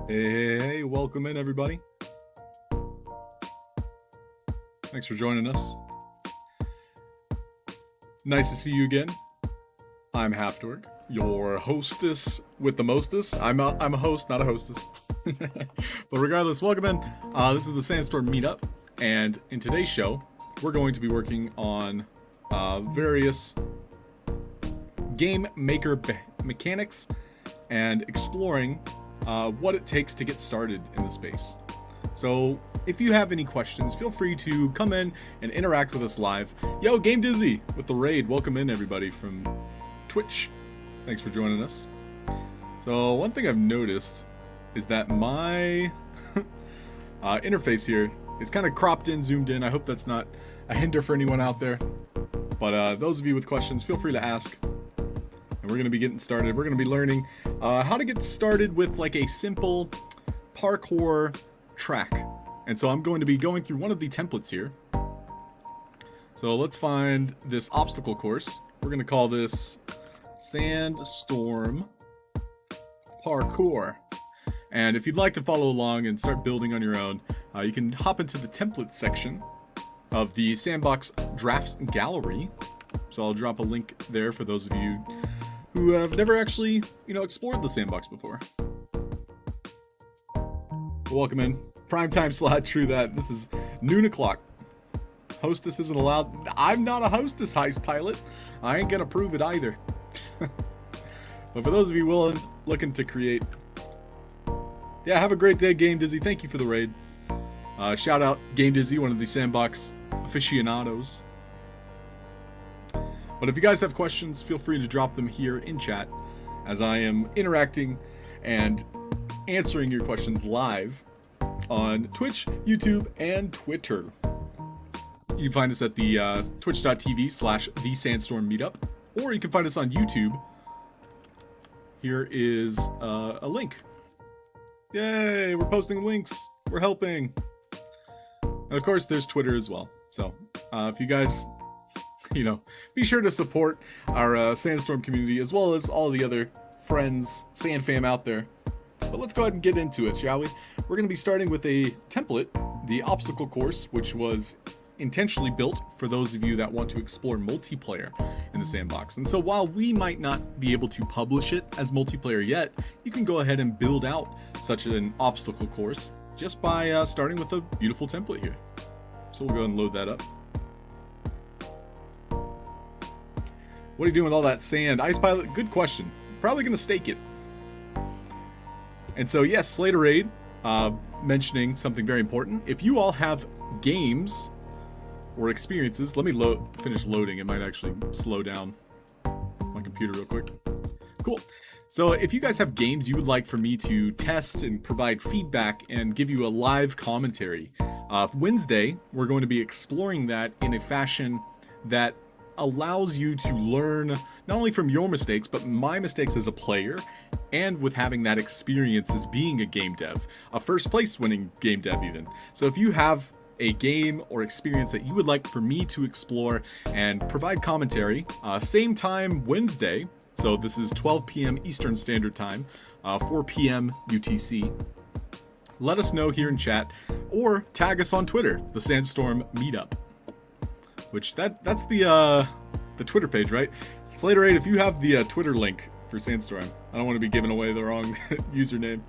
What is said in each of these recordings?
Hey, welcome in everybody. Thanks for joining us. Nice to see you again. I'm Halfdorg, your hostess with the mostest. I'm a host, not a hostess. But regardless, welcome in. This is the SandStorm Meetup, and in today's show, we're going to be working on various game maker mechanics and exploring what it takes to get started in the space. So if you have any questions, feel free to come in and interact with us live. Yo, Game Dizzy with the raid. Welcome in everybody from Twitch. Thanks for joining us. So one thing I've noticed is that my interface here is kind of cropped in, zoomed in. I hope that's not a hinder for anyone out there. But those of you with questions, feel free to ask. And we're going to be getting started. We're going to be learning how to get started with like a simple parkour track. And so I'm going to be going through one of the templates here. So let's find this obstacle course. We're going to call this Sandstorm Parkour. And if you'd like to follow along and start building on your own, you can hop into the template section of the Sandbox Drafts Gallery. So I'll drop a link there for those of you who have never actually, explored the sandbox before. Welcome in. Primetime slot, true that. This is noon o'clock. Hostess isn't allowed. I'm not a hostess, heist pilot. I ain't gonna prove it either. But for those of you looking to create, yeah, have a great day, Game Dizzy. Thank you for the raid. Shout out Game Dizzy, one of the sandbox aficionados. But if you guys have questions, feel free to drop them here in chat as I am interacting and answering your questions live on Twitch, YouTube, and Twitter. You can find us at the twitch.tv/thesandstormmeetup, or you can find us on YouTube. Here is a link. Yay, we're posting links. We're helping. And of course, there's Twitter as well. So if you guys... be sure to support our Sandstorm community as well as all the other friends, Sand fam out there. But let's go ahead and get into it, shall we? We're going to be starting with a template, the obstacle course, which was intentionally built for those of you that want to explore multiplayer in the sandbox. And so while we might not be able to publish it as multiplayer yet, you can go ahead and build out such an obstacle course just by starting with a beautiful template here. So we'll go ahead and load that up. What are you doing with all that sand? Ice Pilot, good question. Probably going to stake it. And so, yes, Slater Raid. mentioning something very important. If you all have games or experiences, let me finish loading. It might actually slow down my computer real quick. Cool. So if you guys have games you would like for me to test and provide feedback and give you a live commentary, Wednesday, we're going to be exploring that in a fashion that allows you to learn not only from your mistakes, but my mistakes as a player, and with having that experience as being a game dev, a first place winning game dev even. So if you have a game or experience that you would like for me to explore and provide commentary, same time Wednesday, so this is 12 p.m. Eastern Standard Time, 4 p.m. UTC. Let us know here in chat, or tag us on Twitter, the SandStorm Meetup. Which that's the Twitter page, right? Slater 8, if you have the Twitter link for Sandstorm, I don't want to be giving away the wrong username.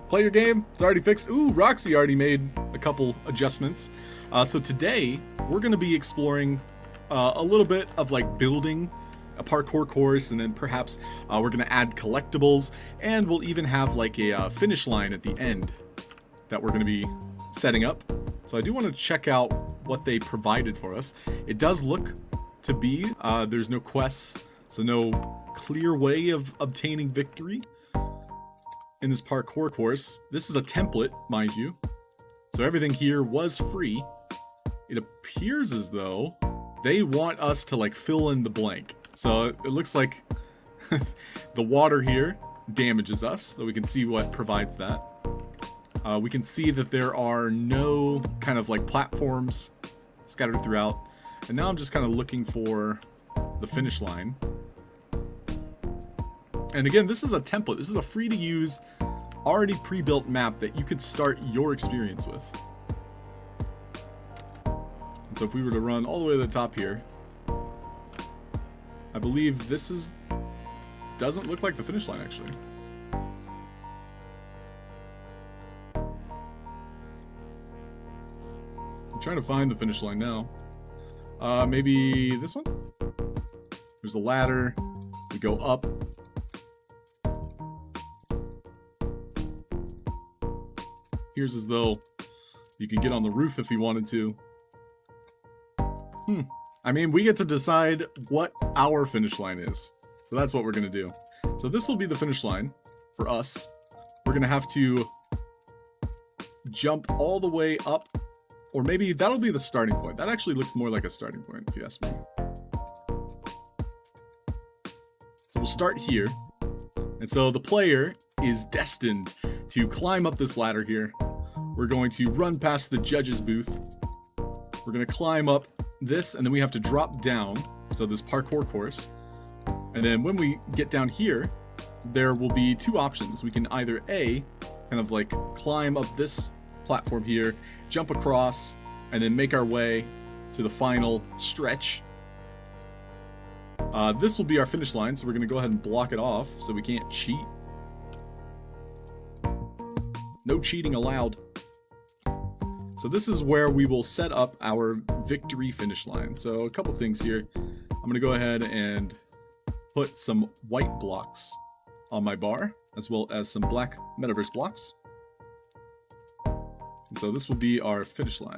Play your game. It's already fixed. Ooh, Roxy already made a couple adjustments. So today we're going to be exploring a little bit of like building a parkour course, and then perhaps we're going to add collectibles, and we'll even have like a finish line at the end that we're going to be setting up. So I do want to check out what they provided for us. It does look to be, there's no quests, so no clear way of obtaining victory in this parkour course. This is a template, mind you. So everything here was free. It appears as though they want us to like fill in the blank. So it looks like the water here damages us, so we can see what provides that. We can see that there are no kind of like platforms scattered throughout. And now I'm just kind of looking for the finish line. And again, this is a template. This is a free to use, already pre-built map that you could start your experience with. And so if we were to run all the way to the top here, I believe this doesn't look like the finish line actually. I'm trying to find the finish line now. Maybe this one? There's a ladder. We go up. Here's as though you can get on the roof if you wanted to. I mean, we get to decide what our finish line is. So that's what we're going to do. So this will be the finish line for us. We're going to have to jump all the way up. Or maybe that'll be the starting point. That actually looks more like a starting point, if you ask me. So we'll start here. And so the player is destined to climb up this ladder here. We're going to run past the judge's booth. We're going to climb up this, and then we have to drop down. So this parkour course. And then when we get down here, there will be two options. We can either A, kind of like climb up this platform here, jump across, and then make our way to the final stretch. This will be our finish line, so we're going to go ahead and block it off so we can't cheat. No cheating allowed. So this is where we will set up our victory finish line. So a couple things here. I'm going to go ahead and put some white blocks on my bar, as well as some black Metaverse blocks. And so this will be our finish line.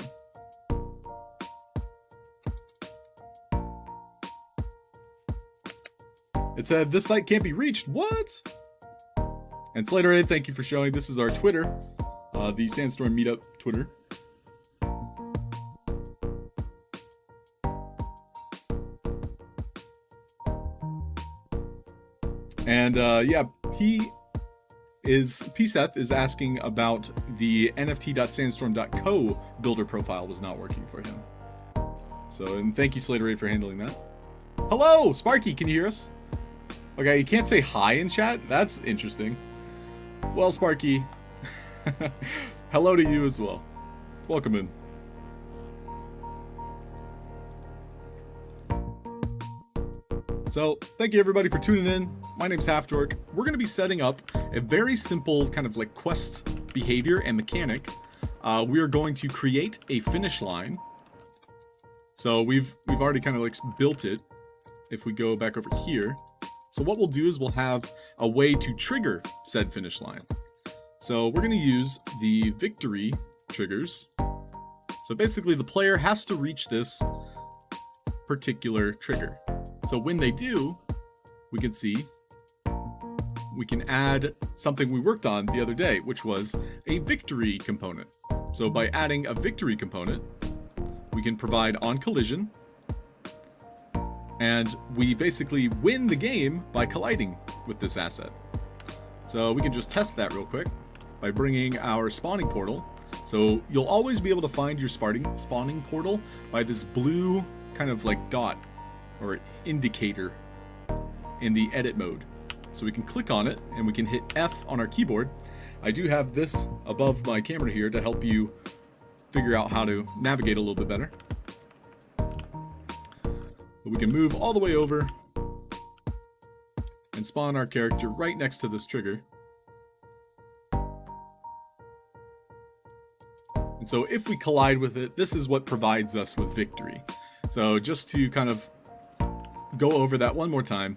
It said, this site can't be reached. What? And Slater 8, thank you for showing. This is our Twitter, the SandStorm Meetup Twitter. And yeah, PSeth is asking about the nft.sandstorm.co builder profile was not working for him. So, and thank you Slater 8 for handling that. Hello, Sparky, can you hear us? Okay, you can't say hi in chat? That's interesting. Well, Sparky, hello to you as well. Welcome in. So, thank you everybody for tuning in. My name's Halfdork. We're going to be setting up a very simple kind of like quest behavior and mechanic. We are going to create a finish line. So we've already kind of like built it. If we go back over here. So what we'll do is we'll have a way to trigger said finish line. So we're going to use the victory triggers. So basically the player has to reach this particular trigger. So when they do, we can see we can add something we worked on the other day, which was a victory component. So by adding a victory component, we can provide on collision, and we basically win the game by colliding with this asset. So we can just test that real quick by bringing our spawning portal. So you'll always be able to find your spawning portal by this blue kind of like dot or indicator in the edit mode. So we can click on it and we can hit F on our keyboard. I do have this above my camera here to help you figure out how to navigate a little bit better. But we can move all the way over and spawn our character right next to this trigger. And so if we collide with it, this is what provides us with victory. So just to kind of go over that one more time,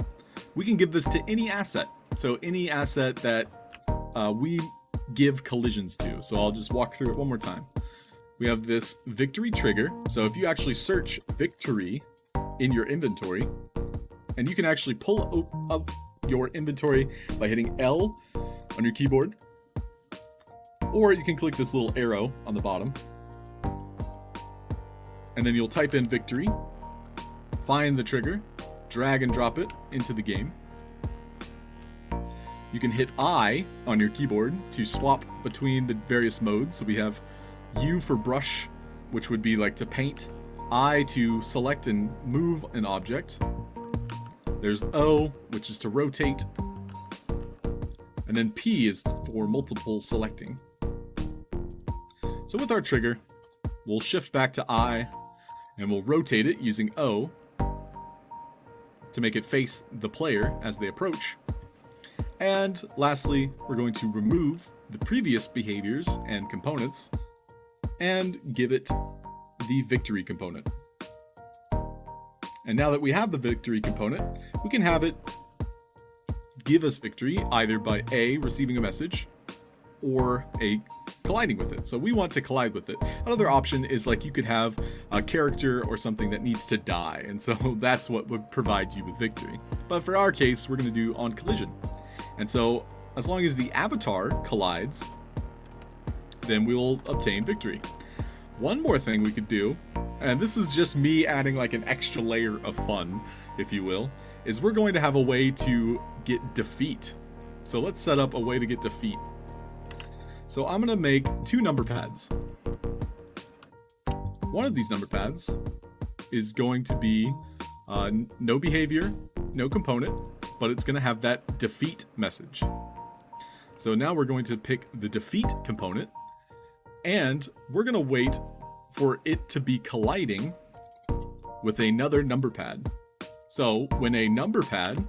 we can give this to any asset. So any asset that we give collisions to. So I'll just walk through it one more time. We have this victory trigger. So if you actually search victory in your inventory, and you can actually pull up your inventory by hitting L on your keyboard, or you can click this little arrow on the bottom, and then you'll type in victory, find the trigger, drag and drop it into the game. You can hit I on your keyboard to swap between the various modes. So we have U for brush, which would be like to paint, I to select and move an object. There's O, which is to rotate, and then P is for multiple selecting. So with our trigger, we'll shift back to I, and we'll rotate it using O to make it face the player as they approach. And lastly, we're going to remove the previous behaviors and components and give it the victory component. And now that we have the victory component, we can have it give us victory either by A, receiving a message, or A, colliding with it. So we want to collide with it. Another option is like you could have a character or something that needs to die, and so that's what would provide you with victory. But for our case, we're going to do on collision. And so as long as the avatar collides, then we will obtain victory. One more thing we could do, and this is just me adding like an extra layer of fun, if you will, is we're going to have a way to get defeat. So let's set up a way to get defeat. So I'm going to make 2 number pads. One of these number pads is going to be no behavior, no component, but it's going to have that defeat message. So now we're going to pick the defeat component, and we're going to wait for it to be colliding with another number pad. So when a number pad,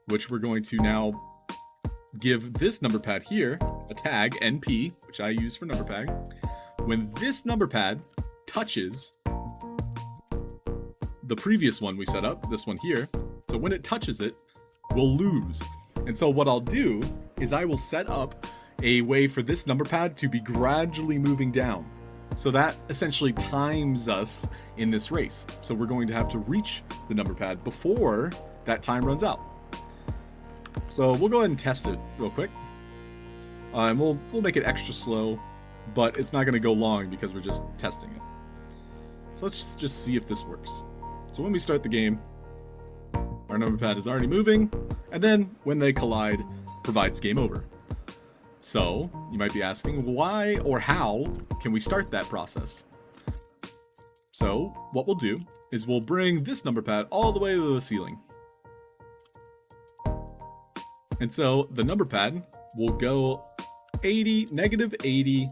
which we're going to now give this number pad here a tag NP, which I use for number pad, when this number pad touches the previous one we set up, this one here, so when it touches it, we'll lose. And so what I'll do is I will set up a way for this number pad to be gradually moving down. So that essentially times us in this race. So we're going to have to reach the number pad before that time runs out. So we'll go ahead and test it real quick. And we'll make it extra slow, but it's not going to go long because we're just testing it. So let's just see if this works. So when we start the game, our number pad is already moving, and then when they collide, provides game over. So you might be asking, why or how can we start that process? So what we'll do is we'll bring this number pad all the way to the ceiling. And so the number pad will go negative 80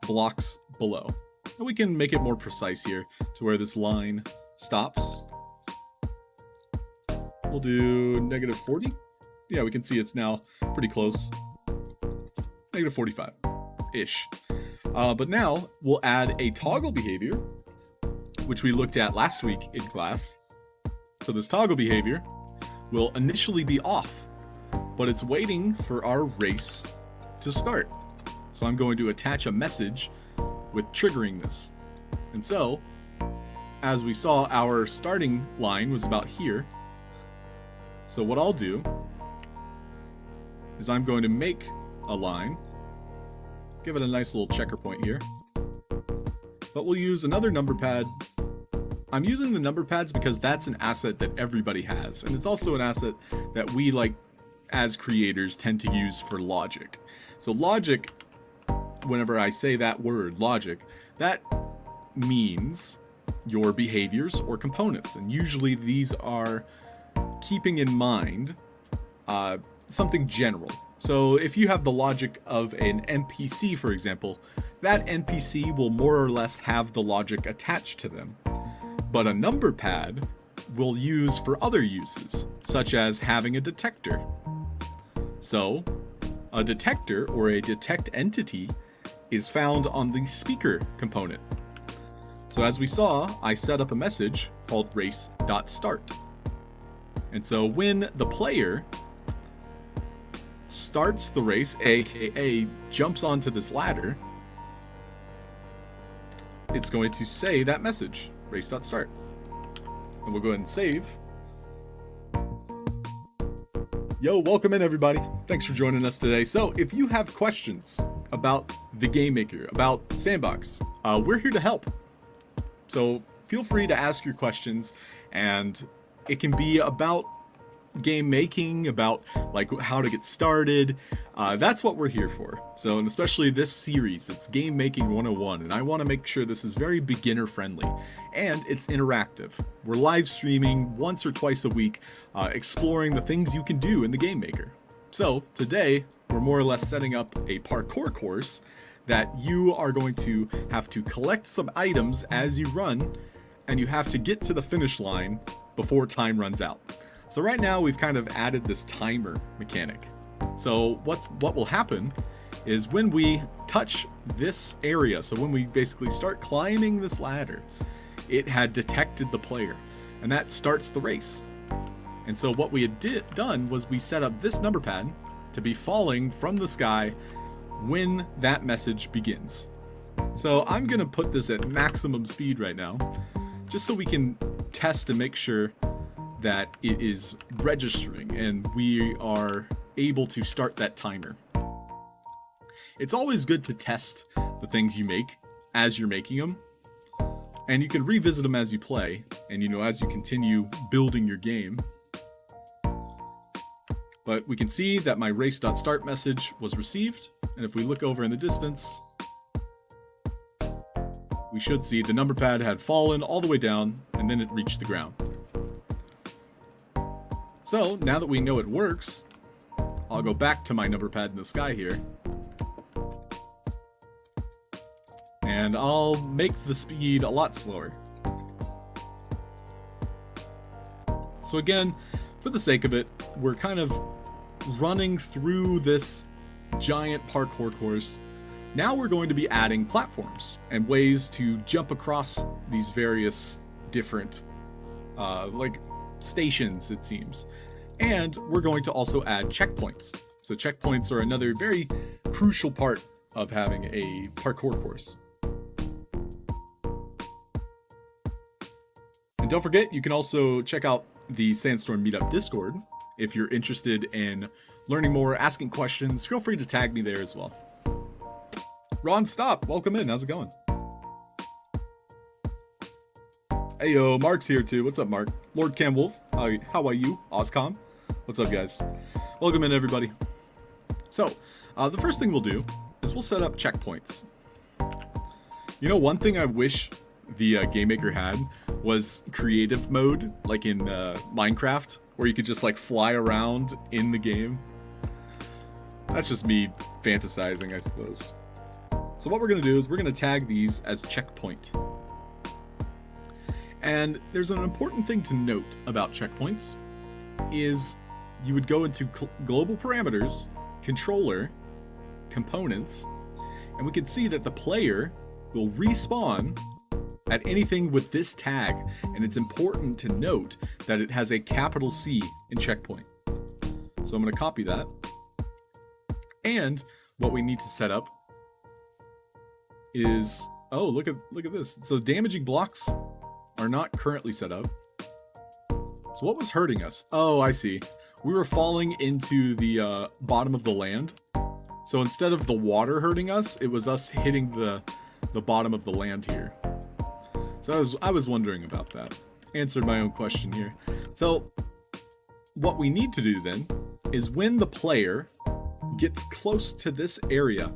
blocks below. And we can make it more precise here to where this line stops. We'll do negative 40. Yeah, we can see it's now pretty close. Negative 45-ish. But now we'll add a toggle behavior, which we looked at last week in class. So this toggle behavior will initially be off, but it's waiting for our race to start. So I'm going to attach a message with triggering this. And so, as we saw, our starting line was about here. So what I'll do is I'm going to make a line, give it a nice little checker point here, but we'll use another number pad. I'm using the number pads because that's an asset that everybody has, and it's also an asset that we, like, as creators, tend to use for logic. So logic, whenever I say that word, logic, that means your behaviors or components, and usually these are keeping in mind something general. So if you have the logic of an NPC, for example, that NPC will more or less have the logic attached to them. But a number pad will use for other uses, such as having a detector. So a detector, or a detect entity, is found on the speaker component. So as we saw, I set up a message called race.start. And so when the player starts the race, aka jumps onto this ladder, it's going to say that message, race.start. And we'll go ahead and save. Yo, welcome in everybody. Thanks for joining us today. So if you have questions about the Game Maker, about Sandbox, we're here to help. So feel free to ask your questions, and it can be about game making, about like how to get started. That's what we're here for. So, and especially this series, it's Game Making 101, and I want to make sure this is very beginner friendly and it's interactive. We're live streaming once or twice a week, exploring the things you can do in the Game Maker. So today we're more or less setting up a parkour course that you are going to have to collect some items as you run, and you have to get to the finish line before time runs out. So right now we've kind of added this timer mechanic. So what will happen is when we touch this area, so when we basically start climbing this ladder, it had detected the player, and that starts the race. And so what we had done was we set up this number pad to be falling from the sky when that message begins. So I'm gonna put this at maximum speed right now, just so we can test and make sure that it is registering and we are able to start that timer. It's always good to test the things you make as you're making them, and you can revisit them as you play, and as you continue building your game. But we can see that my race.start message was received, and if we look over in the distance, we should see the number pad had fallen all the way down, and then it reached the ground. So now that we know it works, I'll go back to my number pad in the sky here, and I'll make the speed a lot slower. So again, for the sake of it, we're kind of running through this giant parkour course. Now we're going to be adding platforms and ways to jump across these various different like stations, it seems. And we're going to also add checkpoints. So checkpoints are another very crucial part of having a parkour course. And don't forget, you can also check out the SandStorm Meetup Discord. If you're interested in learning more, asking questions, feel free to tag me there as well. Ron Stop, welcome in. How's it going? Hey, yo, Mark's here too. What's up, Mark? Lord Cam Wolf, how are you? Oscom, what's up, guys? Welcome in, everybody. So, the first thing we'll do is we'll set up checkpoints. One thing I wish the Game Maker had was creative mode, like in Minecraft, where you could just like fly around in the game. That's just me fantasizing, I suppose. So what we're going to do is we're going to tag these as checkpoint. And there's an important thing to note about checkpoints is you would go into global parameters, controller, components, and we can see that the player will respawn at anything with this tag. And it's important to note that it has a capital C in checkpoint. So I'm going to copy that. And what we need to set up is, oh, look at this. So damaging blocks are not currently set up. So what was hurting us? Oh, I see. We were falling into the bottom of the land. So instead of the water hurting us, it was us hitting the bottom of the land here. So I was wondering about that. Answered my own question here. So what we need to do then is when the player gets close to this area,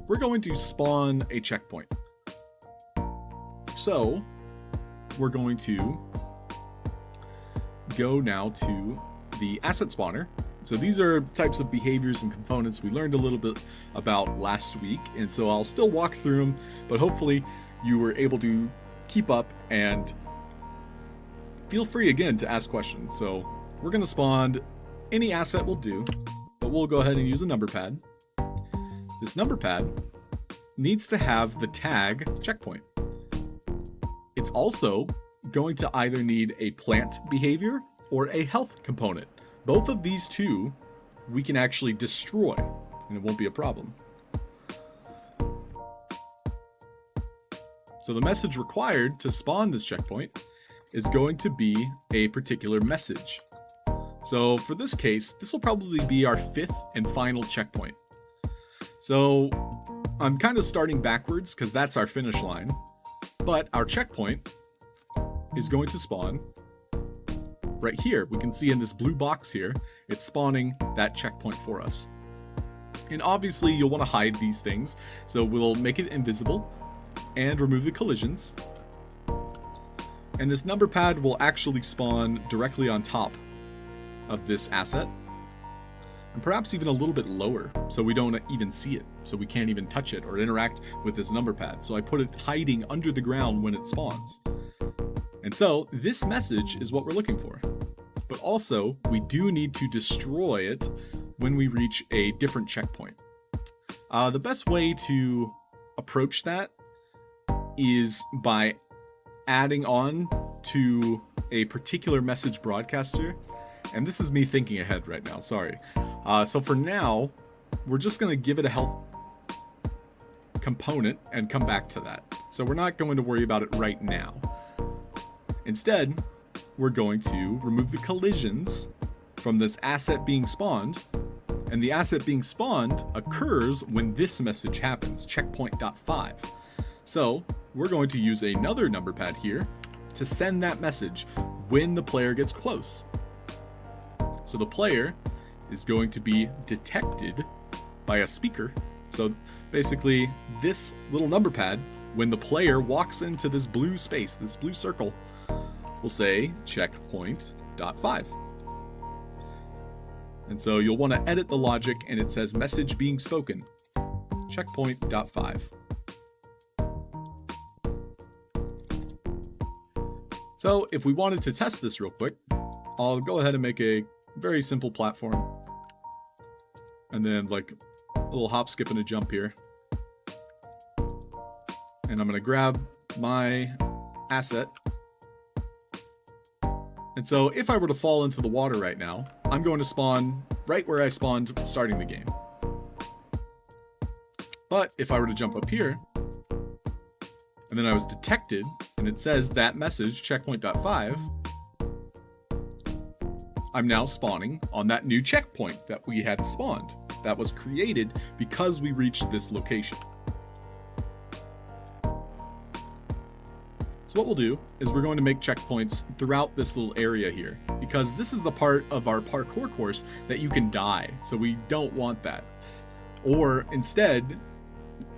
we're going to spawn a checkpoint. So we're going to go now to the asset spawner. So these are types of behaviors and components we learned a little bit about last week, and so I'll still walk through them, but hopefully you were able to keep up, and feel free again to ask questions. So we're going to spawn any asset will do, but we'll go ahead and use a number pad. This number pad needs to have the tag checkpoint. It's also going to either need a plant behavior or a health component. Both of these two we can actually destroy, and it won't be a problem. So the message required to spawn this checkpoint is going to be a particular message. So for this case, this will probably be our 5th and final checkpoint. So I'm kind of starting backwards because that's our finish line, but our checkpoint is going to spawn right here. We can see in this blue box here, it's spawning that checkpoint for us. And obviously you'll want to hide these things, so we'll make it invisible and remove the collisions. And this number pad will actually spawn directly on top of this asset, and perhaps even a little bit lower, so we don't even see it, so we can't even touch it or interact with this number pad. So I put it hiding under the ground when it spawns. And so this message is what we're looking for. But also, we do need to destroy it when we reach a different checkpoint. The best way to approach that is by adding on to a particular message broadcaster. And this is me thinking ahead right now, sorry. So for now, we're just going to give it a health component and come back to that. So we're not going to worry about it right now. Instead, we're going to remove the collisions from this asset being spawned, and the asset being spawned occurs when this message happens, checkpoint.5. So we're going to use another number pad here to send that message when the player gets close. So the player is going to be detected by a speaker. So basically this little number pad, when the player walks into this blue space, this blue circle, will say checkpoint.5. And so you'll want to edit the logic, and it says message being spoken, checkpoint.5. So if we wanted to test this real quick, I'll go ahead and make a very simple platform. And then like a little hop, skip, and a jump here. And I'm going to grab my asset. And so if I were to fall into the water right now, I'm going to spawn right where I spawned starting the game. But if I were to jump up here, and then I was detected, and it says that message, checkpoint.5, I'm now spawning on that new checkpoint that we had spawned, that was created because we reached this location. So what we'll do is we're going to make checkpoints throughout this little area here, because this is the part of our parkour course that you can die, so we don't want that. Or instead,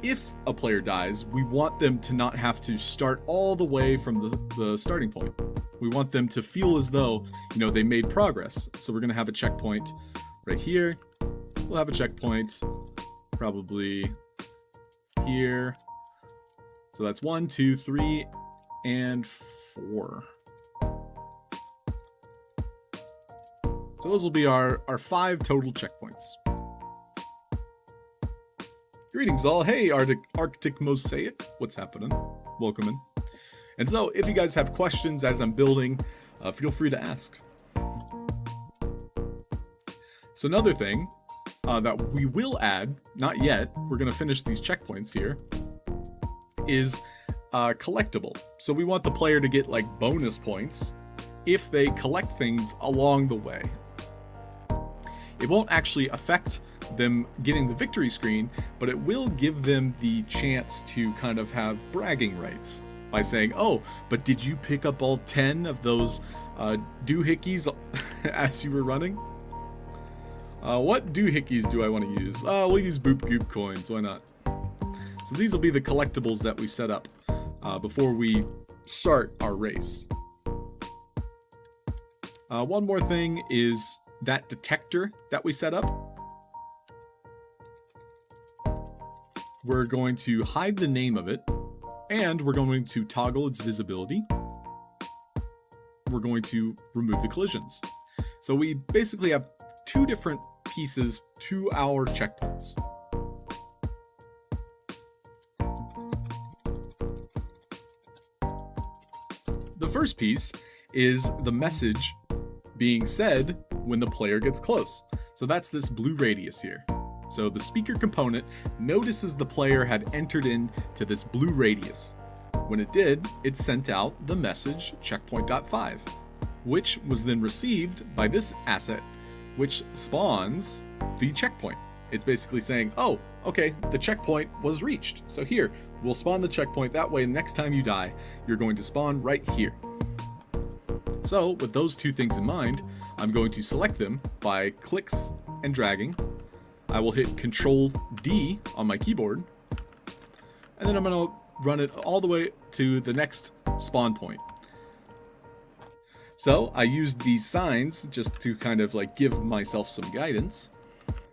if a player dies, we want them to not have to start all the way from the starting point. We want them to feel as though, they made progress. So we're going to have a checkpoint right here. We'll have a checkpoint probably here. So that's 1, 2, 3, and 4. So those will be our 5 total checkpoints. Greetings all. Hey, Arctic Mosaic. What's happening? Welcome in. And so if you guys have questions as I'm building, feel free to ask. So another thing that we will add, not yet, we're going to finish these checkpoints here, is collectible. So we want the player to get like bonus points if they collect things along the way. It won't actually affect them getting the victory screen, but it will give them the chance to kind of have bragging rights by saying, oh, but did you pick up all 10 of those doohickeys as you were running? What doohickeys do I want to use? We'll use boop goop coins, why not? So these will be the collectibles that we set up before we start our race. One more thing is that detector that we set up. We're going to hide the name of it, and we're going to toggle its visibility. We're going to remove the collisions. So we basically have two different pieces to our checkpoints. The first piece is the message being said when the player gets close. So that's this blue radius here. So the speaker component notices the player had entered into this blue radius. When it did, it sent out the message checkpoint.5, which was then received by this asset, which spawns the checkpoint. It's basically saying, oh, okay, the checkpoint was reached. So here, we'll spawn the checkpoint. That way, next time you die, you're going to spawn right here. So with those two things in mind, I'm going to select them by clicks and dragging. I will hit Control D on my keyboard, and then I'm going to run it all the way to the next spawn point. So I used these signs just to kind of like give myself some guidance.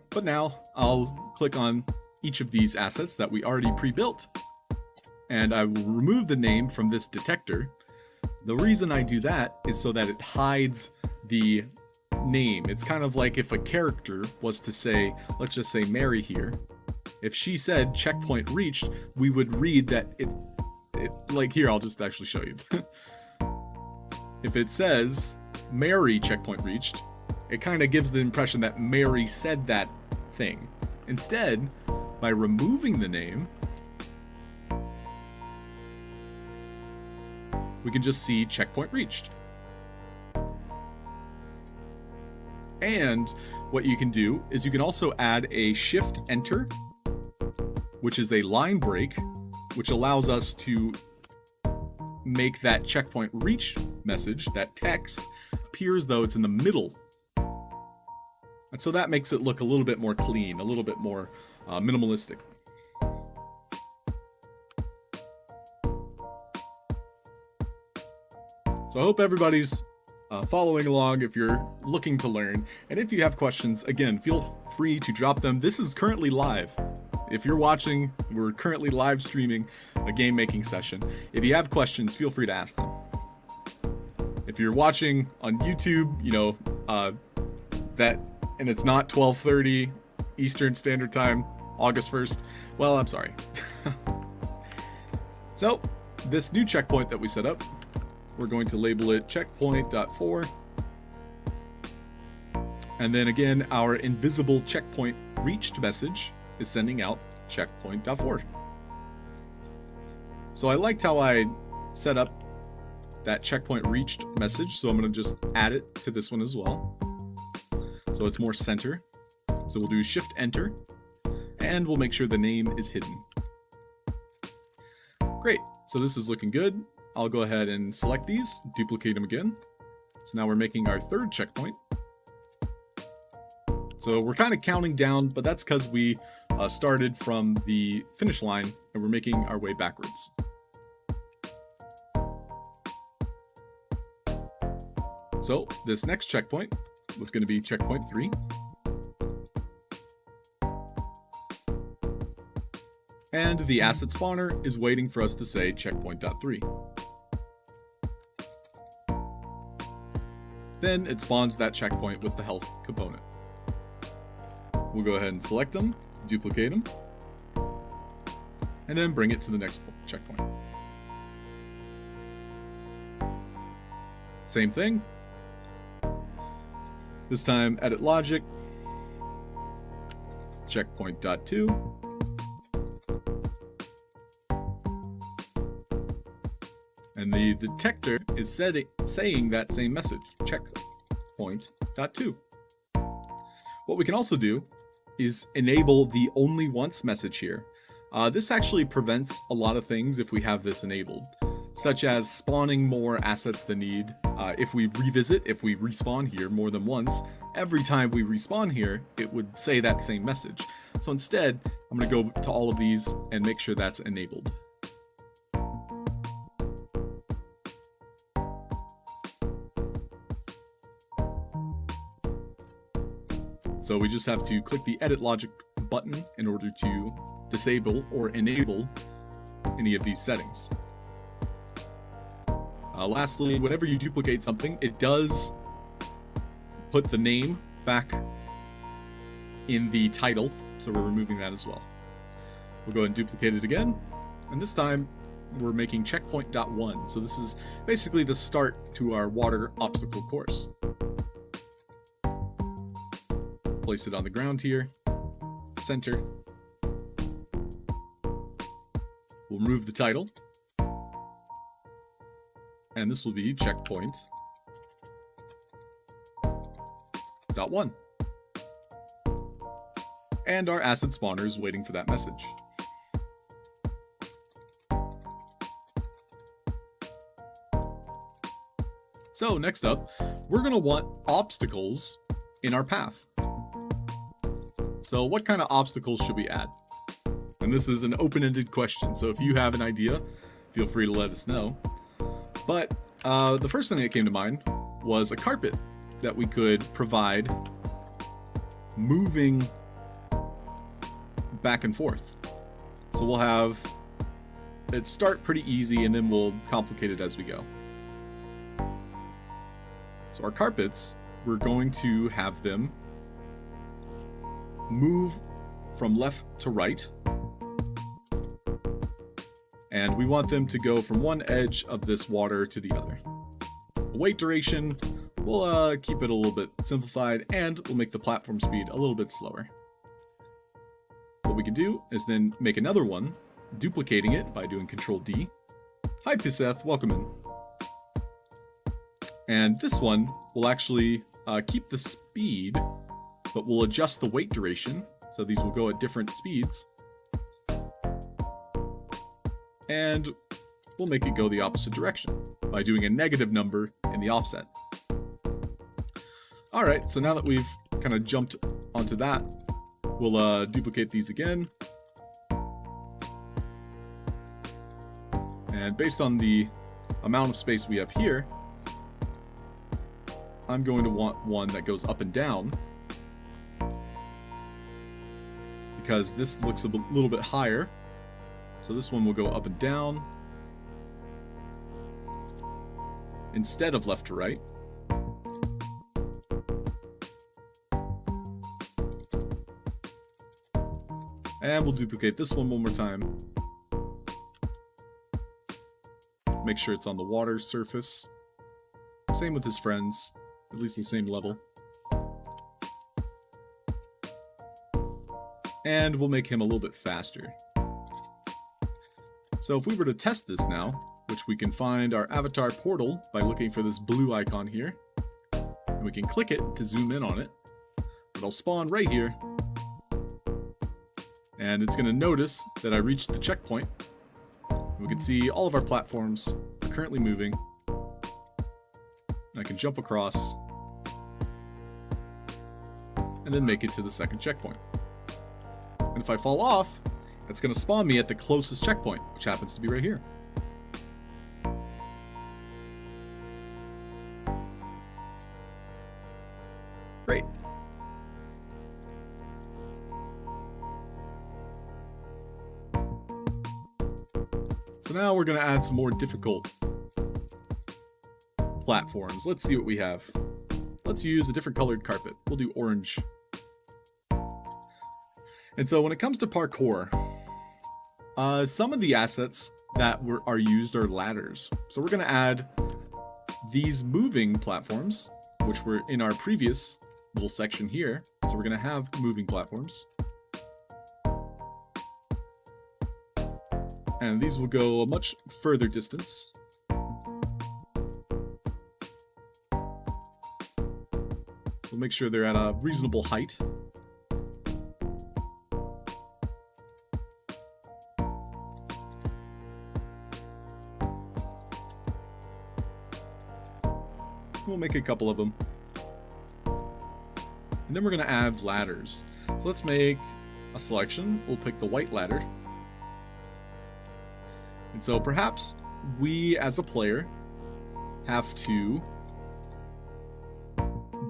But now I'll click on each of these assets that we already pre-built, and I will remove the name from this detector. The reason I do that is so that it hides the name. It's kind of like if a character was to say, let's just say Mary here. If she said checkpoint reached, we would read that it like here, I'll just actually show you. If it says Mary checkpoint reached, it kind of gives the impression that Mary said that thing. Instead, by removing the name, we can just see checkpoint reached. And what you can do is you can also add a shift enter, which is a line break, which allows us to make that checkpoint reach message, that text, appear as though it's in the middle. And so that makes it look a little bit more clean, a little bit more minimalistic. So I hope everybody's following along if you're looking to learn. And if you have questions, again, feel free to drop them. This is currently live. If you're watching, we're currently live streaming a game making session. If you have questions, feel free to ask them. If you're watching on YouTube, you know, and it's not 12:30 Eastern Standard Time, August 1st, well, I'm sorry. So, this new checkpoint that we set up, we're going to label it checkpoint.4. And then again, our invisible checkpoint reached message is sending out checkpoint.4. So I liked how I set up that checkpoint reached message, so I'm going to just add it to this one as well. So it's more center. So we'll do shift enter, and we'll make sure the name is hidden. Great, so this is looking good. I'll go ahead and select these, duplicate them again. So now we're making our third checkpoint. So we're kind of counting down, but that's because we started from the finish line and we're making our way backwards. So this next checkpoint was going to be checkpoint 3. And the asset spawner is waiting for us to say checkpoint.3. Then it spawns that checkpoint with the health component. We'll go ahead and select them, duplicate them, and then bring it to the next checkpoint. Same thing. This time, edit logic. checkpoint.2. And the detector is saying that same message, checkpoint.2. What we can also do is enable the only once message here. This actually prevents a lot of things if we have this enabled, such as spawning more assets than need. If we respawn here more than once, every time we respawn here, it would say that same message. So instead, I'm going to go to all of these and make sure that's enabled. So we just have to click the edit logic button in order to disable or enable any of these settings. Lastly, whenever you duplicate something, it does put the name back in the title, so we're removing that as well. We'll go ahead and duplicate it again, and this time we're making checkpoint.1. So this is basically the start to our water obstacle course. Place it on the ground here, center. We'll remove the title, and this will be checkpoint.1. And our asset spawner is waiting for that message. So next up, we're going to want obstacles in our path. So what kind of obstacles should we add? And this is an open-ended question, so if you have an idea, feel free to let us know. But the first thing that came to mind was a carpet that we could provide moving back and forth. So we'll have it start pretty easy and then we'll complicate it as we go. So our carpets, we're going to have them move from left to right. And we want them to go from one edge of this water to the other. The wait duration, we'll keep it a little bit simplified, and we'll make the platform speed a little bit slower. What we can do is then make another one, duplicating it by doing Control D. Hi Piseth, welcome in. And this one will actually keep the speed, but we'll adjust the wait duration, so these will go at different speeds. And we'll make it go the opposite direction by doing a negative number in the offset. All right, so now that we've kind of jumped onto that, we'll duplicate these again. And based on the amount of space we have here, I'm going to want one that goes up and down, because this looks a little bit higher. So this one will go up and down instead of left to right. And we'll duplicate this one more time. Make sure it's on the water surface. Same with his friends, at least the same level. And we'll make him a little bit faster. So if we were to test this now, which we can find our avatar portal by looking for this blue icon here, and we can click it to zoom in on it. It'll spawn right here, and it's going to notice that I reached the checkpoint. We can see all of our platforms are currently moving. I can jump across and then make it to the second checkpoint. And if I fall off, it's going to spawn me at the closest checkpoint, which happens to be right here. Great. So now we're going to add some more difficult platforms. Let's see what we have. Let's use a different colored carpet. We'll do orange. And so when it comes to parkour, some of the assets that are used are ladders. So we're going to add these moving platforms, which were in our previous little section here. So we're going to have moving platforms. And these will go a much further distance. We'll make sure they're at a reasonable height. We'll make a couple of them. And then we're going to add ladders. So let's make a selection. We'll pick the white ladder. And so perhaps we as a player have to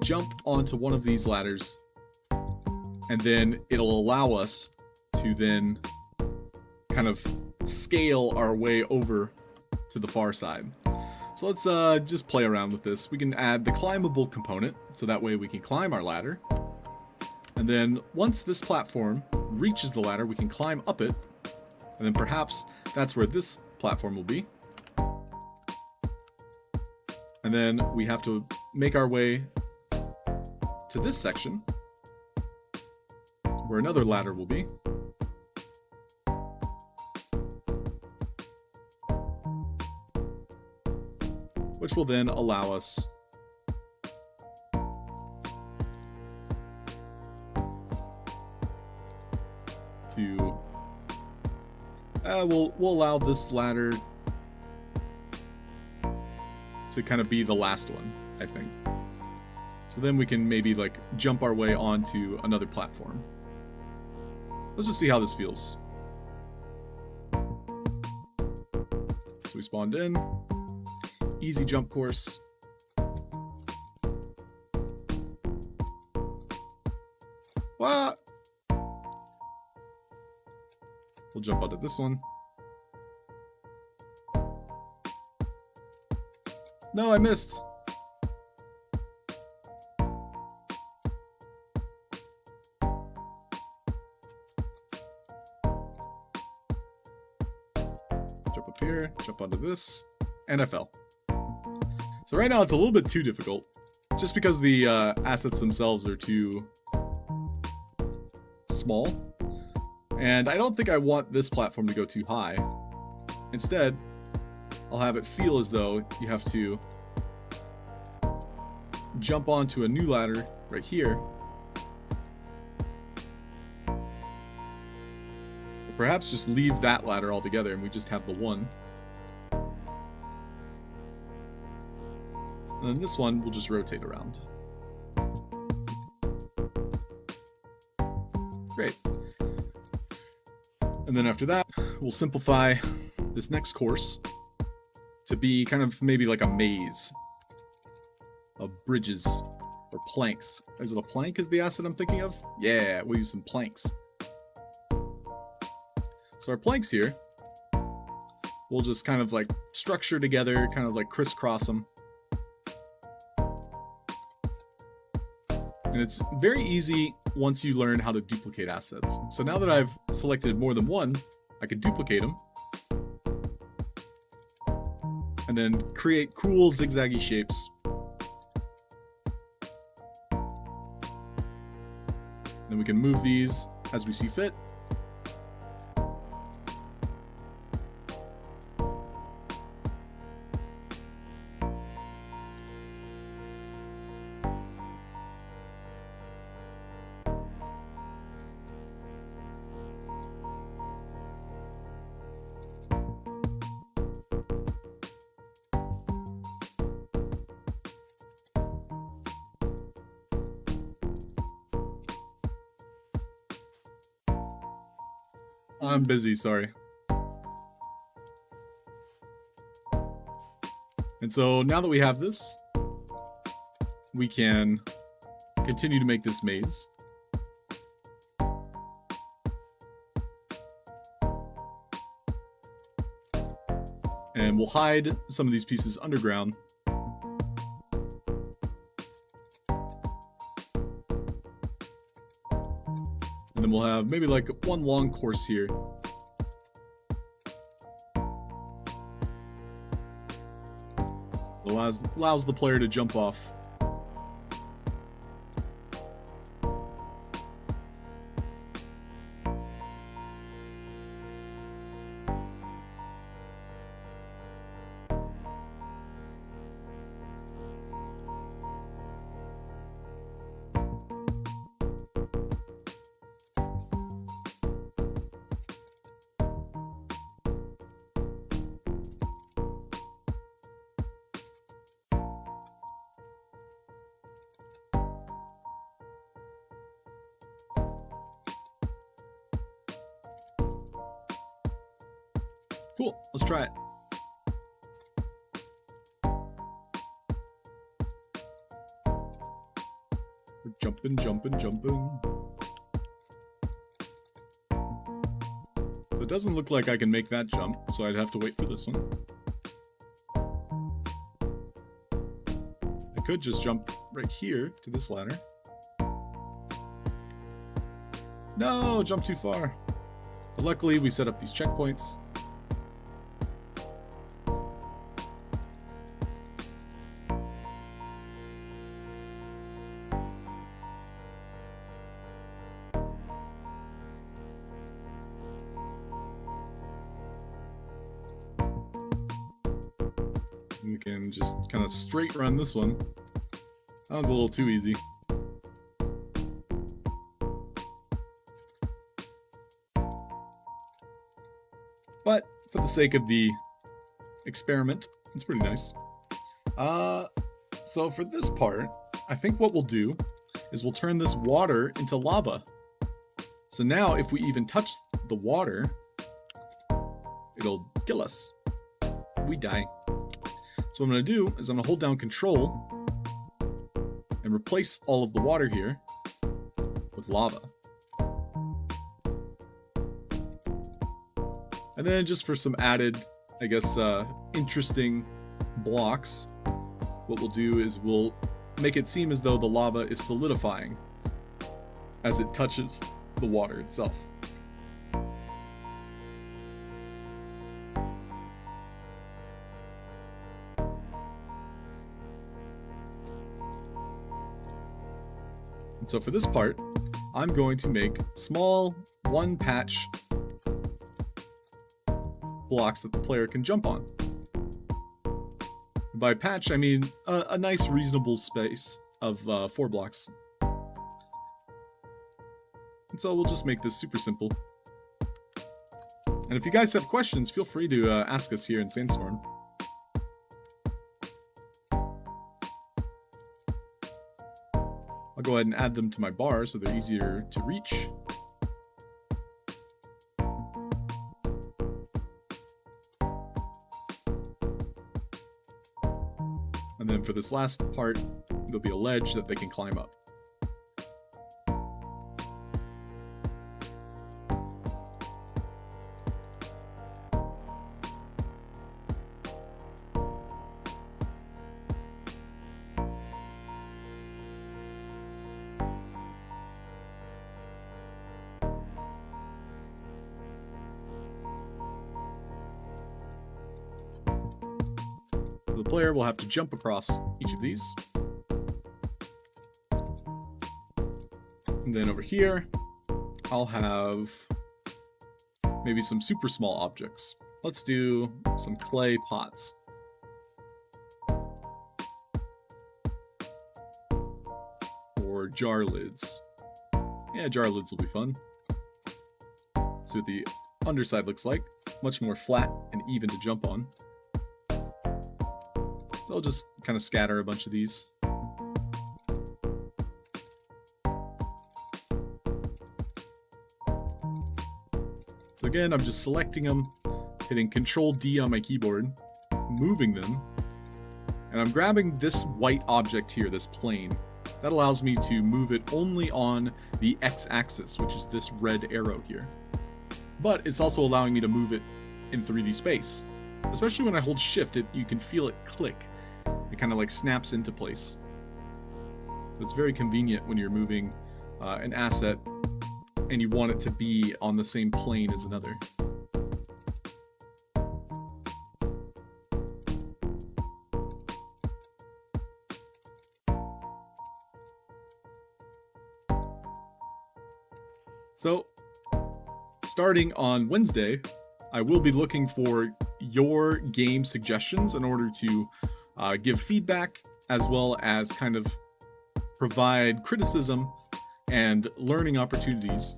jump onto one of these ladders, and then it'll allow us to then kind of scale our way over to the far side. So let's just play around with this. We can add the climbable component, so that way we can climb our ladder. And then once this platform reaches the ladder, we can climb up it. And then perhaps that's where this platform will be. And then we have to make our way to this section, where another ladder will be. Which will then allow us to we'll allow this ladder to kind of be the last one, I think. So then we can maybe like jump our way onto another platform. Let's just see how this feels. So we spawned in. Easy jump course. What? We'll jump onto this one. No, I missed. Jump up here, jump onto this, NFL. So right now it's a little bit too difficult, just because the assets themselves are too small. And I don't think I want this platform to go too high. Instead, I'll have it feel as though you have to jump onto a new ladder right here. Or perhaps just leave that ladder altogether and we just have the one. And then this one will just rotate around. Great. And then after that, we'll simplify this next course to be kind of maybe like a maze of bridges or planks. Is it a plank is the asset I'm thinking of? Yeah, we'll use some planks. So our planks here, we'll just kind of like structure together, kind of like crisscross them. And it's very easy once you learn how to duplicate assets. So now that I've selected more than one, I can duplicate them. And then create cool zigzaggy shapes. Then we can move these as we see fit. I'm busy, sorry. And so now that we have this, we can continue to make this maze. And we'll hide some of these pieces underground. And then we'll have maybe like one long course here. Allows the player to jump off. Cool, let's try it. We're jumping. So it doesn't look like I can make that jump, so I'd have to wait for this one. I could just jump right here to this ladder. No, jump too far. But luckily we set up these checkpoints. We can just kind of straight run this one. That one's a little too easy. But for the sake of the experiment, it's pretty nice. So for this part, I think what we'll do is we'll turn this water into lava. So now if we even touch the water, it'll kill us. We die. So what I'm going to do is I'm going to hold down Control and replace all of the water here with lava. And then just for some added, I guess, interesting blocks, what we'll do is we'll make it seem as though the lava is solidifying as it touches the water itself. And so for this part, I'm going to make small one patch blocks that the player can jump on. And by patch, I mean a nice reasonable space of 4 blocks. And so we'll just make this super simple. And if you guys have questions, feel free to ask us here in Sandstorm. I'll go ahead and add them to my bar so they're easier to reach. And then for this last part, there'll be a ledge that they can climb up. The player will have to jump across each of these. And then over here, I'll have maybe some super small objects. Let's do some clay pots. Or jar lids. Yeah, jar lids will be fun. See what the underside looks like. Much more flat and even to jump on. So I'll just kind of scatter a bunch of these. So again, I'm just selecting them, hitting Control D on my keyboard, moving them, and I'm grabbing this white object here, this plane. That allows me to move it only on the X-axis, which is this red arrow here. But it's also allowing me to move it in 3D space. Especially when I hold Shift, you can feel it click. It kind of like snaps into place. So it's very convenient when you're moving an asset and you want it to be on the same plane as another. So, starting on Wednesday, I will be looking for your game suggestions in order to give feedback as well as kind of provide criticism and learning opportunities.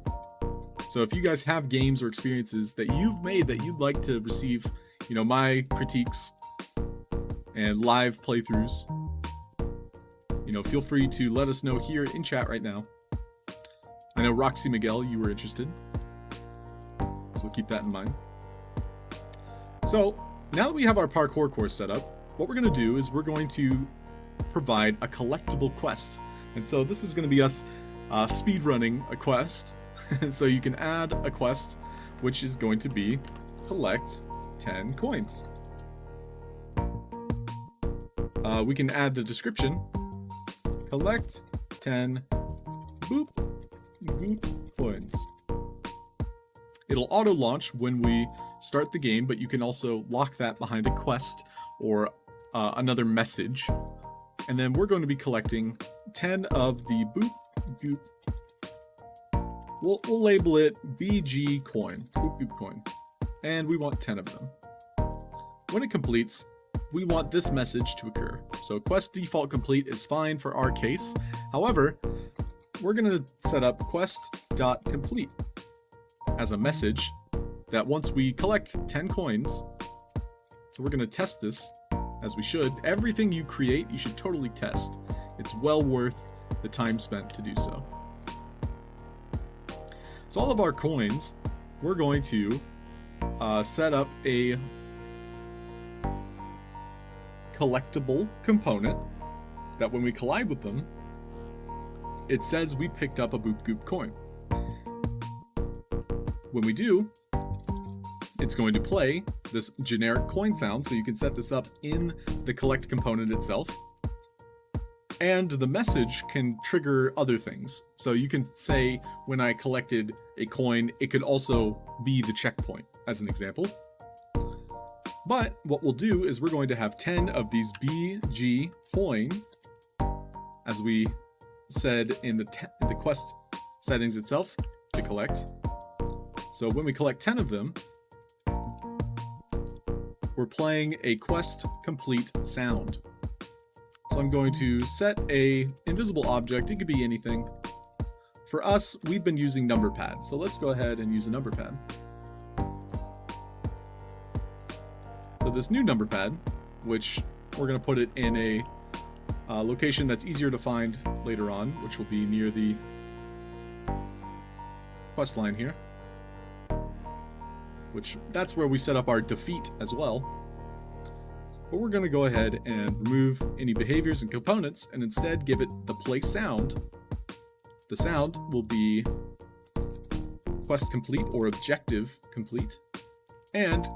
So if you guys have games or experiences that you've made that you'd like to receive, you know, my critiques and live playthroughs, you know, feel free to let us know here in chat right now. I know Roxy Miguel, you were interested, so we'll keep that in mind. So now that we have our parkour course set up, what we're going to do is we're going to provide a collectible quest. And so this is going to be us speed running a quest. So you can add a quest, which is going to be collect 10 coins. We can add the description, collect 10 boop boop coins. It'll auto launch when we start the game, but you can also lock that behind a quest or another message. And then we're going to be collecting 10 of the boop goop. We'll label it BG coin, boop goop coin. And we want 10 of them. When it completes, we want this message to occur. So quest default complete is fine for our case. However, we're going to set up quest.complete as a message that once we collect 10 coins, so we're going to test this as we should. Everything you create, you should totally test. It's well worth the time spent to do so. So all of our coins, we're going to set up a collectible component that when we collide with them, it says we picked up a boop goop coin. When we do, it's going to play this generic coin sound, so you can set this up in the collect component itself. And the message can trigger other things. So you can say, when I collected a coin, it could also be the checkpoint, as an example. But what we'll do is we're going to have 10 of these BG coin, as we said in the quest settings itself, to collect. So when we collect 10 of them, we're playing a quest complete sound. So I'm going to set a invisible object. It could be anything. For us, we've been using number pads. So let's go ahead and use a number pad. So this new number pad, which we're going to put it in a location that's easier to find later on, which will be near the quest line here. Which that's where we set up our defeat as well. But we're going to go ahead and remove any behaviors and components and instead give it the play sound. The sound will be quest complete or objective complete. And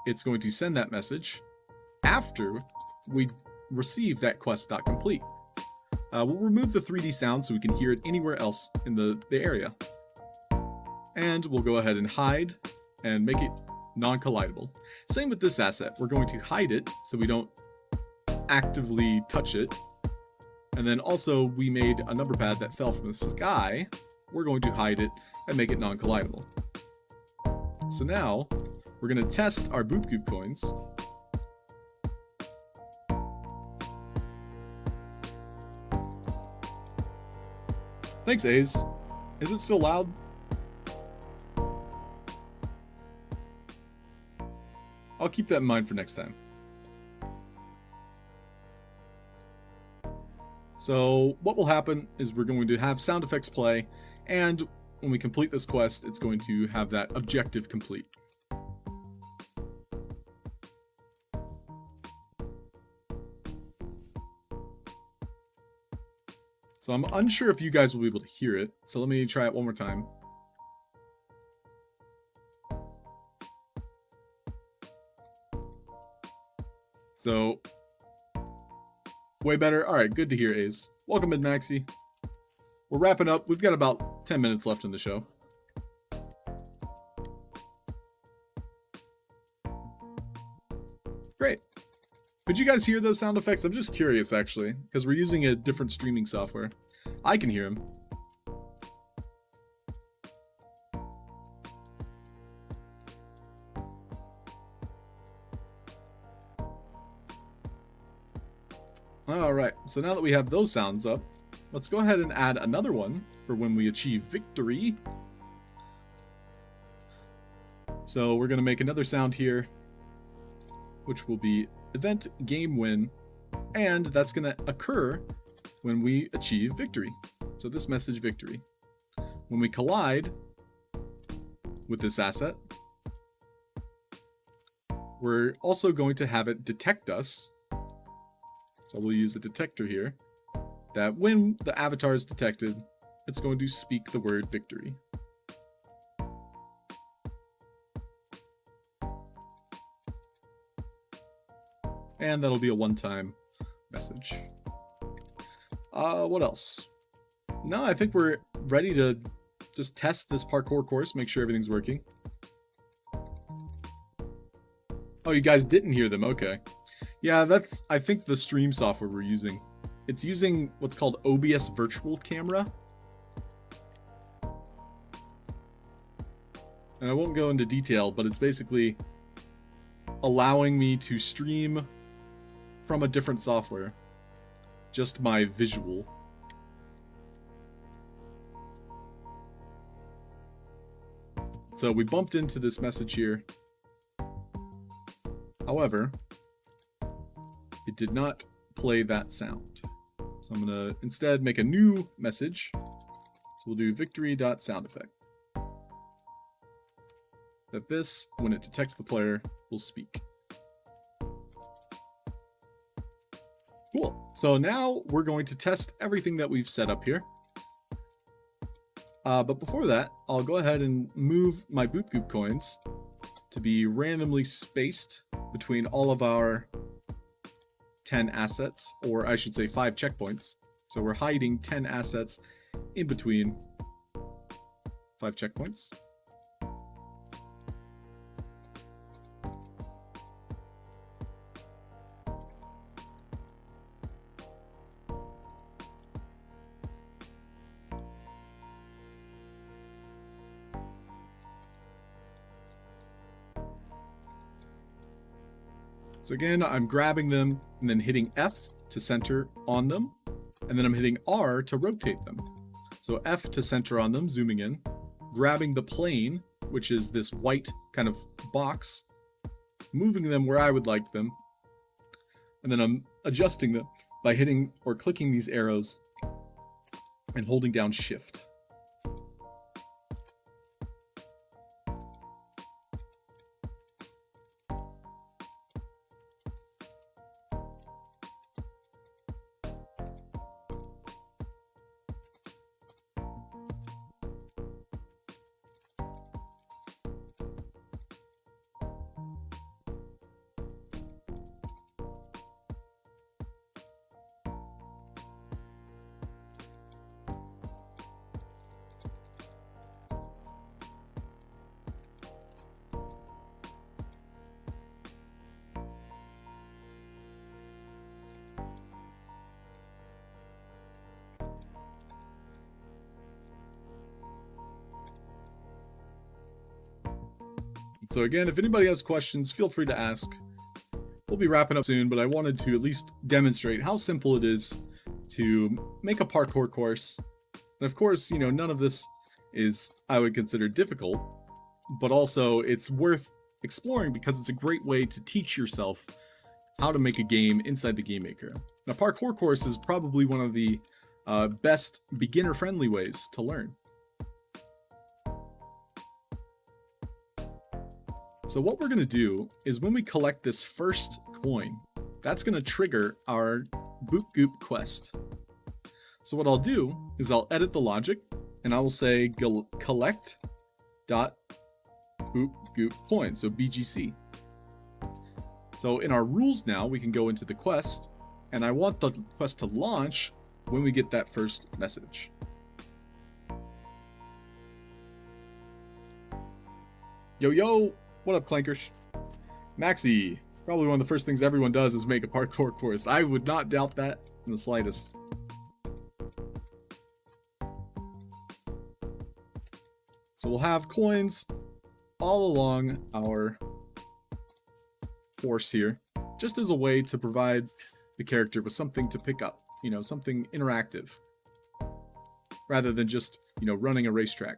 it's going to send that message after we receive that quest.complete. We'll remove the 3D sound so we can hear it anywhere else in the area. And we'll go ahead and hide and make it non-collidable. Same with this asset. We're going to hide it so we don't actively touch it. And then also we made a number pad that fell from the sky. We're going to hide it and make it non-collidable. So now we're going to test our boop goop coins. Thanks, A's. Is it still loud? I'll keep that in mind for next time. So what will happen is we're going to have sound effects play, and when we complete this quest, it's going to have that objective complete. So I'm unsure if you guys will be able to hear it, so let me try it one more time. So, way better. All right, good to hear, Ace. Welcome in, Maxi. We're wrapping up. We've got about 10 minutes left in the show. Great. Could you guys hear those sound effects? I'm just curious, actually, because we're using a different streaming software. I can hear them. Alright, so now that we have those sounds up, let's go ahead and add another one for when we achieve victory. So we're going to make another sound here, which will be event game win, and that's going to occur when we achieve victory. So this message victory. When we collide with this asset, we're also going to have it detect us. So we'll use the detector here, that when the avatar is detected, it's going to speak the word victory. And that'll be a one-time message. What else? No, I think we're ready to just test this parkour course, make sure everything's working. Oh, you guys didn't hear them, okay. Yeah, that's, I think, the stream software we're using. It's using what's called OBS Virtual Camera. And I won't go into detail, but it's basically allowing me to stream from a different software. Just my visual. So we bumped into this message here. However, it did not play that sound. So I'm gonna instead make a new message. So we'll do victory.soundEffect. That this, when it detects the player, will speak. Cool. So now we're going to test everything that we've set up here. But before that, I'll go ahead and move my Boop Goop coins to be randomly spaced between all of our 10 assets, or I should say 5 checkpoints. So we're hiding 10 assets in between 5 checkpoints. So again, I'm grabbing them and then hitting F to center on them, and then I'm hitting R to rotate them. So F to center on them, zooming in, grabbing the plane, which is this white kind of box, moving them where I would like them, and then I'm adjusting them by hitting or clicking these arrows and holding down Shift. So again, if anybody has questions, feel free to ask. We'll be wrapping up soon, but I wanted to at least demonstrate how simple it is to make a parkour course. And of course, you know, none of this is, I would consider, difficult, but also it's worth exploring because it's a great way to teach yourself how to make a game inside the Game Maker. And a parkour course is probably one of the best beginner-friendly ways to learn. So what we're going to do is when we collect this first coin, that's going to trigger our Boop Goop quest. So what I'll do is I'll edit the logic and I will say collect dot Boop Goop coin, so BGC. So in our rules now, we can go into the quest, and I want the quest to launch when we get that first message. Yo, what up, Clankers? Maxi, probably one of the first things everyone does is make a parkour course. I would not doubt that in the slightest. So we'll have coins all along our course here, just as a way to provide the character with something to pick up, you know, something interactive, rather than just, you know, running a racetrack.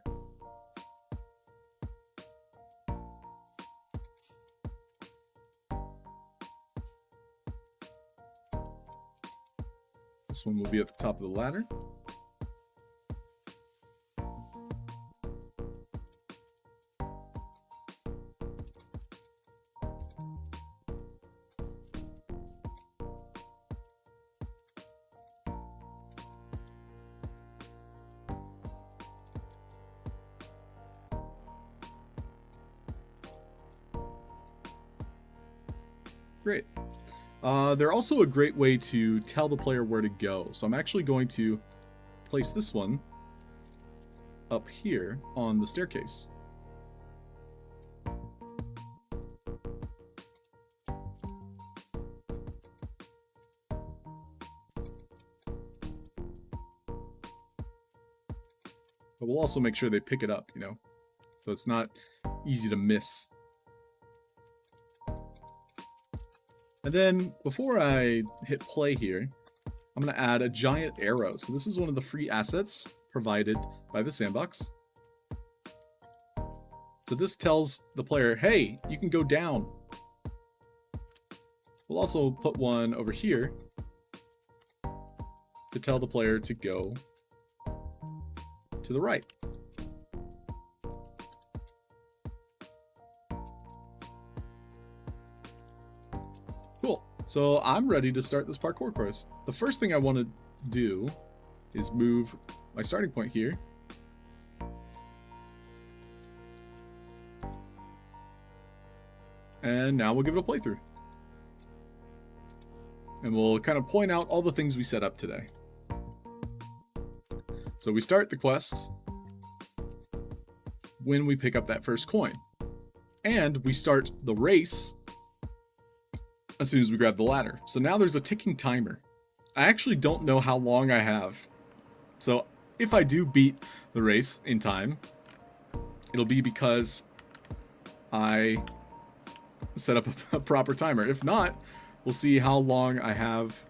This one will be at the top of the ladder. Great. They're also a great way to tell the player where to go. So I'm actually going to place this one up here on the staircase. But we'll also make sure they pick it up, you know, so it's not easy to miss. And then before I hit play here, I'm going to add a giant arrow. So this is one of the free assets provided by the sandbox. So this tells the player, hey, you can go down. We'll also put one over here to tell the player to go to the right. Cool. So I'm ready to start this parkour course. The first thing I want to do is move my starting point here. And now we'll give it a playthrough. And we'll kind of point out all the things we set up today. So we start the quest when we pick up that first coin. And we start the race as soon as we grab the ladder. So now there's a ticking timer. I actually don't know how long I have. So if I do beat the race in time, it'll be because I set up a proper timer. If not, we'll see how long I have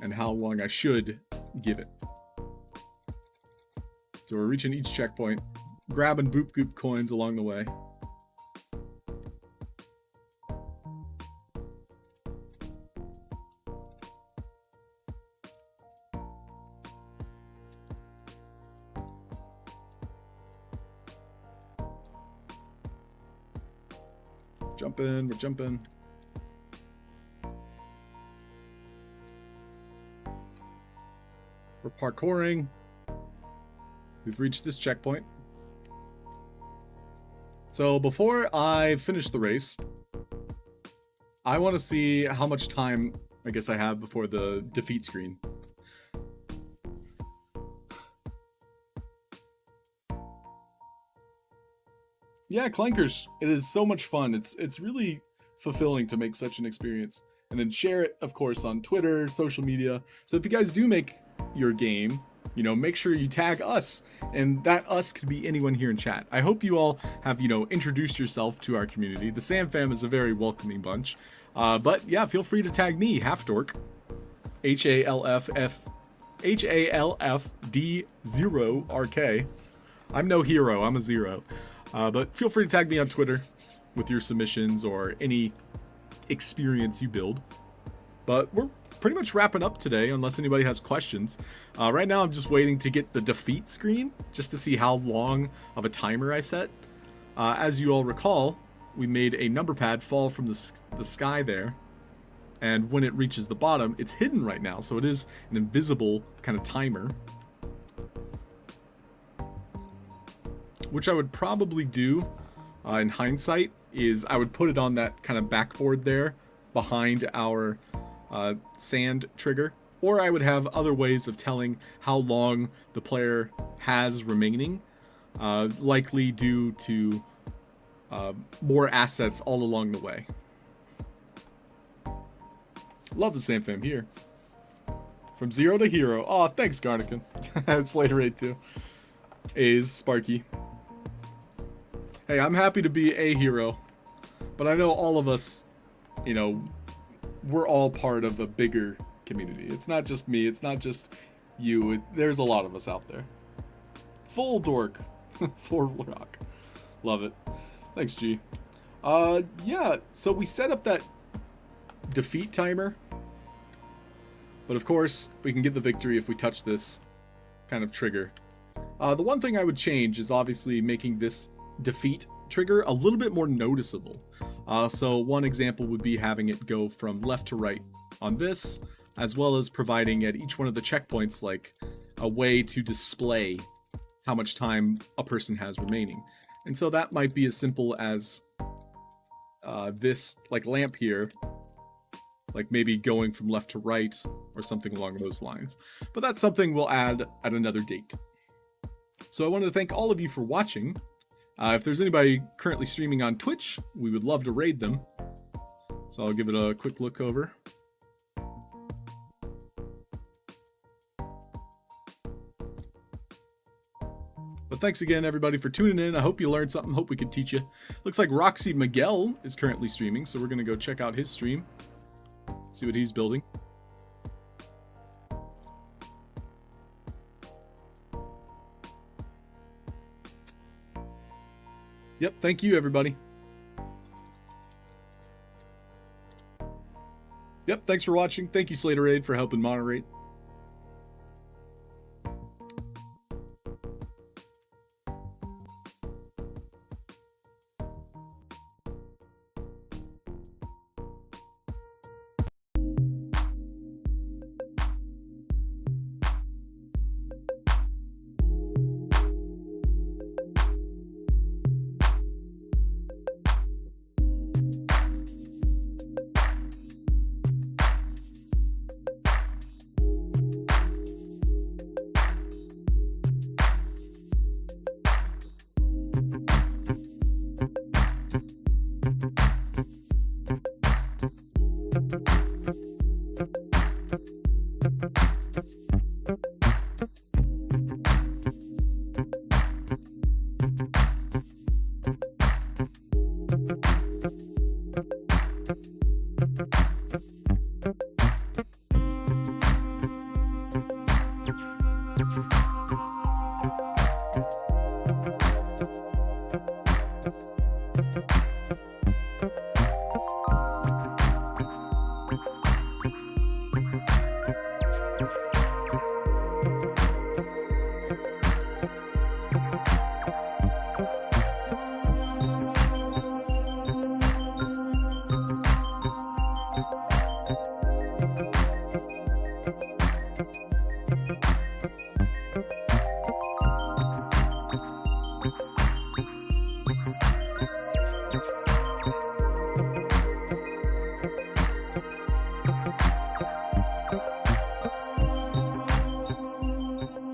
and how long I should give it. So we're reaching each checkpoint, grabbing boop goop coins along the way. Jumping, we're jumping. We're parkouring. We've reached this checkpoint. So before I finish the race, I want to see how much time I guess I have before the defeat screen. Yeah, clankers. It is so much fun. It's really fulfilling to make such an experience. And then share it, of course, on Twitter, social media. So if you guys do make your game, you know, make sure you tag us. And that us could be anyone here in chat. I hope you all have, you know, introduced yourself to our community. The Sam fam is a very welcoming bunch. But yeah, feel free to tag me, Halfdork. HALFD0RK. I'm no hero, I'm a zero. But feel free to tag me on Twitter with your submissions or any experience you build. But we're pretty much wrapping up today, unless anybody has questions. Right now I'm just waiting to get the defeat screen, just to see how long of a timer I set. As you all recall, we made a number pad fall from the sky there. And when it reaches the bottom, it's hidden right now, so it is an invisible kind of timer. Which I would probably do, in hindsight, is I would put it on that kind of backboard there, behind our sand trigger. Or I would have other ways of telling how long the player has remaining, likely due to more assets all along the way. Love the Sam fam here. From zero to hero. Aw, thanks, Garnican. Slater 82. A's, Sparky. Hey, I'm happy to be a hero. But I know all of us, you know, we're all part of a bigger community. It's not just me. It's not just you. There's a lot of us out there. Full dork. For rock. Love it. Thanks, G. Yeah, so we set up that defeat timer. But of course, we can get the victory if we touch this kind of trigger. The one thing I would change is obviously making this defeat trigger a little bit more noticeable. So one example would be having it go from left to right on this, as well as providing at each one of the checkpoints like a way to display how much time a person has remaining. And so that might be as simple as this like lamp here, like maybe going from left to right or something along those lines. But that's something we'll add at another date. So I wanted to thank all of you for watching. If there's anybody currently streaming on Twitch, we would love to raid them. So I'll give it a quick look over. But thanks again, everybody, for tuning in. I hope you learned something. Hope we could teach you. Looks like Roxy Miguel is currently streaming, so we're going to go check out his stream. See what he's building. Yep, thank you, everybody. Yep, thanks for watching. Thank you, Slaterade, for helping moderate.